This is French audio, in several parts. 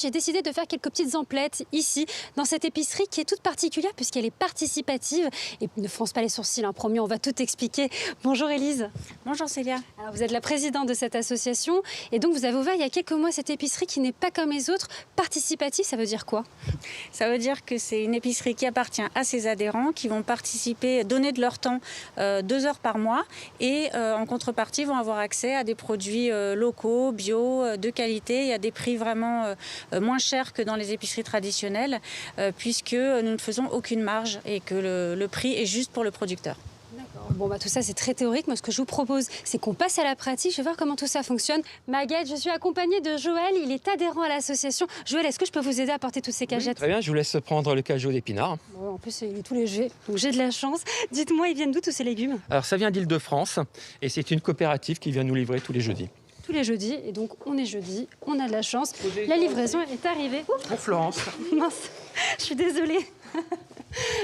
J'ai décidé de faire quelques petites emplettes ici, dans cette épicerie qui est toute particulière puisqu'elle est participative. Et ne fronce pas les sourcils, hein, promis, on va tout expliquer. Bonjour Élise. Bonjour Célia. Alors, vous êtes la présidente de cette association et donc vous avez ouvert il y a quelques mois cette épicerie qui n'est pas comme les autres. Participative, ça veut dire quoi? Ça veut dire que c'est une épicerie qui appartient à ses adhérents qui vont participer, donner de leur temps 2 heures par mois et en contrepartie vont avoir accès à des produits locaux, bio, de qualité et à des prix vraiment moins chers que dans les épiceries traditionnelles puisque nous ne faisons aucune marge et que le prix est juste pour le producteur. Bon, tout ça, c'est très théorique. Moi, ce que je vous propose, c'est qu'on passe à la pratique. Je vais voir comment tout ça fonctionne. Maguette, je suis accompagnée de Joël. Il est adhérent à l'association. Joël, est-ce que je peux vous aider à porter toutes ces cagettes? Très bien, je vous laisse prendre le cajot d'épinards. Bon, en plus, il est tout léger, donc j'ai de la chance. Dites-moi, ils viennent d'où tous ces légumes? Alors, ça vient d'Île-de-France et c'est une coopérative qui vient nous livrer tous les jeudis. Tous les jeudis, et donc on est jeudi, on a de la chance. La livraison est arrivée. Ouh, Pour Florence. mince, je suis désolée.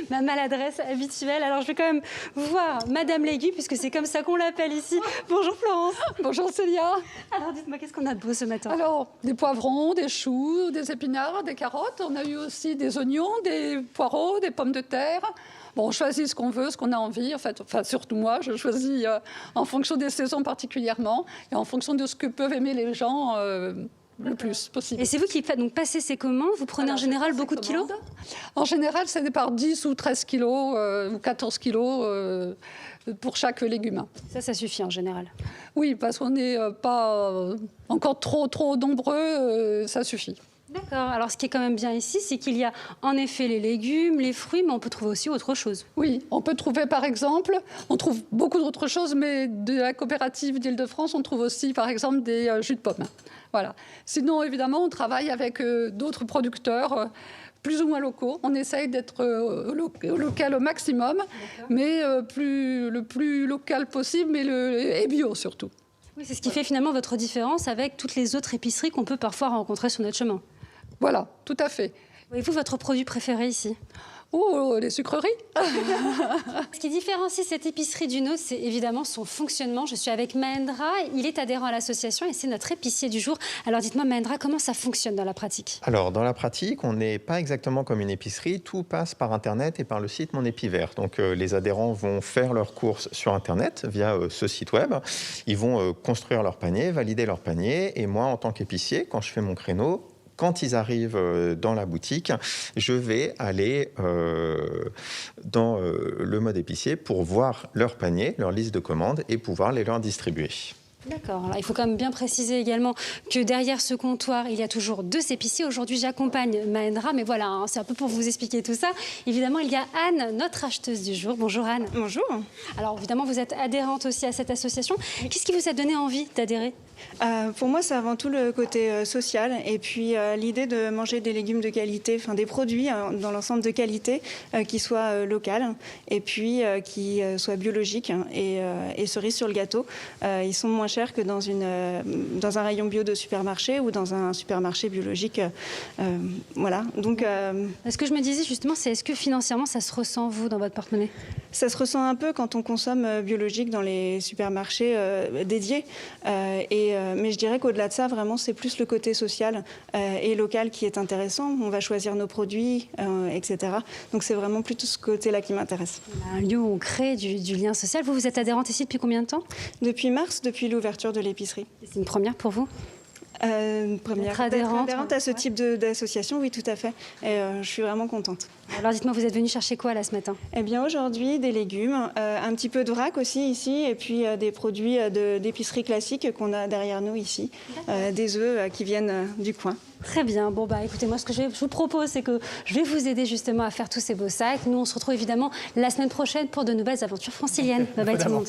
Ma maladresse habituelle. Alors, je vais quand même voir Madame Légu, puisque c'est comme ça qu'on l'appelle ici. Bonjour Florence. Bonjour Célia. Alors, dites-moi, qu'est-ce qu'on a de beau ce matin? Alors, des poivrons, des choux, des épinards, des carottes. On a eu aussi des oignons, des poireaux, des pommes de terre. Bon, on choisit ce qu'on veut, ce qu'on a envie. Enfin, surtout moi, je choisis en fonction des saisons particulièrement et en fonction de ce que peuvent aimer les gens le plus possible. Et c'est vous qui faites donc passer ces commandes. Vous prenez en général beaucoup de kilos? En général, c'est par 10 ou 13 kilos ou 14 kilos pour chaque légume. Ça suffit en général. Oui, parce qu'on n'est pas encore trop nombreux, ça suffit. D'accord. Alors, ce qui est quand même bien ici, c'est qu'il y a en effet les légumes, les fruits, mais on peut trouver aussi autre chose. Oui, on peut trouver par exemple, on trouve beaucoup d'autres choses, mais de la coopérative d'Île-de-France, on trouve aussi par exemple des jus de pommes. Voilà. Sinon, évidemment, on travaille avec d'autres producteurs plus ou moins locaux. On essaye d'être local au maximum, mais le plus local possible, et bio surtout. Oui, c'est ce qui fait finalement votre différence avec toutes les autres épiceries qu'on peut parfois rencontrer sur notre chemin. Voilà, tout à fait. Voyez-vous votre produit préféré ici? Oh, les sucreries. Ce qui différencie cette épicerie d'une autre, c'est évidemment son fonctionnement. Je suis avec Mahendra, il est adhérent à l'association et c'est notre épicier du jour. Alors dites-moi Mahendra, comment ça fonctionne dans la pratique? Alors dans la pratique, on n'est pas exactement comme une épicerie, tout passe par Internet et par le site Mon Épivert. Donc les adhérents vont faire leurs courses sur Internet via ce site web. Ils vont construire leur panier, valider leur panier et moi en tant qu'épicier, quand je fais mon créneau, quand ils arrivent dans la boutique, je vais aller dans le mode épicier pour voir leur panier, leur liste de commandes et pouvoir les leur distribuer. D'accord. Alors, il faut quand même bien préciser également que derrière ce comptoir, il y a toujours 2 épiciers. Aujourd'hui, j'accompagne Mahendra, mais voilà, hein, c'est un peu pour vous expliquer tout ça. Évidemment, il y a Anne, notre acheteuse du jour. Bonjour Anne. Bonjour. Alors évidemment, vous êtes adhérente aussi à cette association. Qu'est-ce qui vous a donné envie d'adhérer? Pour moi, c'est avant tout le côté social et puis l'idée de manger des légumes de qualité, enfin des produits dans l'ensemble de qualité qui soient locaux et puis qui soient biologiques et cerise sur le gâteau. Ils sont moins chers que dans un rayon bio de supermarché ou dans un supermarché biologique. Voilà. Donc, ce que je me disais justement, c'est est-ce que financièrement, ça se ressent, vous, dans votre porte-monnaie? Ça se ressent un peu quand on consomme biologique dans les supermarchés dédiés. Mais je dirais qu'au-delà de ça, vraiment, c'est plus le côté social et local qui est intéressant. On va choisir nos produits, etc. Donc c'est vraiment plutôt ce côté-là qui m'intéresse. Un lieu où on crée du lien social. Vous êtes adhérente ici depuis combien de temps? Depuis mars, depuis l'ouverture de l'épicerie. C'est une première pour vous? Première adhérente à ce type d'association, oui, tout à fait. Et je suis vraiment contente. Alors dites-moi, vous êtes venue chercher quoi là ce matin? Eh bien aujourd'hui, des légumes, un petit peu de vrac aussi ici, et puis des produits d'épicerie classique qu'on a derrière nous ici, des œufs qui viennent du coin. Très bien. Bon, écoutez, moi, ce que je vous propose, c'est que je vais vous aider justement à faire tous ces beaux sacs. Nous, on se retrouve évidemment la semaine prochaine pour de nouvelles aventures franciliennes. Bye bye tout le monde.